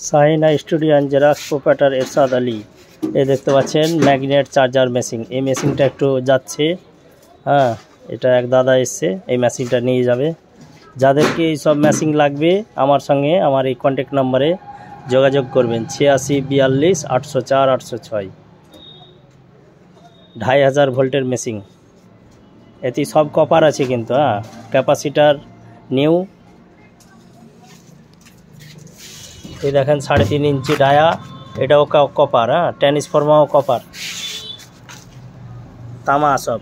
Shahina studio and Xerox proprietor Ershad Ali. এই দেখতে পাচ্ছেন ম্যাগনেট চার্জার মেশিন। এই মেশিনটা একটু যাচ্ছে, হ্যাঁ, এটা এক দাদা এসছে, এই মেশিনটা নিয়ে যাবে। যাদেরকে এই সব মেশিন লাগবে আমার সঙ্গে আমার এই কন্ট্যাক্ট নাম্বারে যোগাযোগ করবেন 8642 804 806। 2500 ভোল্টের মেশিন। এতে সব কপার আছে কিন্তু, হ্যাঁ, ক্যাপাসিটার নিউ। এই দেখেন 3.5 ইঞ্চি ডায়া, এটাও কপার, হ্যাঁ, ট্রান্সফর্মারও কপার, তামা সব।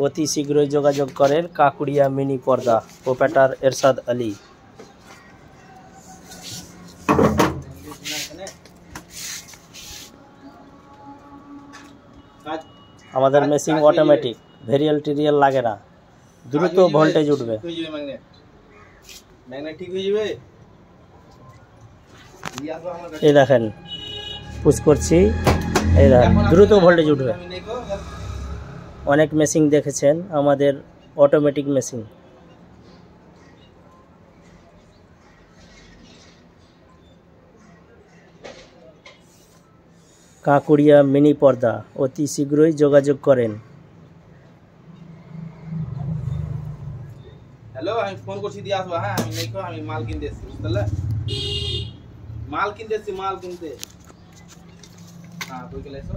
অতি শীঘ্রই যোগাযোগ করেন কাকুড়িয়া মিনি পর্দা, প্রোপাইটার এরশাদ আলী। আমাদের মেশিন অটোমেটিক, ভেরিয়াল টিরিয়াল লাগে না, দ্রুত ভোল্টেজ উঠবে। এই দেখেন পুশ করছি, এই দেখেন দ্রুত ভোল্টেজ উঠবে। অনেক মেশিন দেখেছেন আমাদের অটোমেটিক মেশিন। কাকুড়িয়া মিনি পর্দা, অতি শীঘ্রই যোগাযোগ করেন। হ্যালো, আমি ফোন করছি দিয়ে আসবো। হ্যাঁ, আমি নেই, আমি মাল কিনতে এসেছি, বুঝতে পারলে? মাল কিনতে এসেছি, মাল কিনতে। হ্যাঁ, তুই গেলে এসো।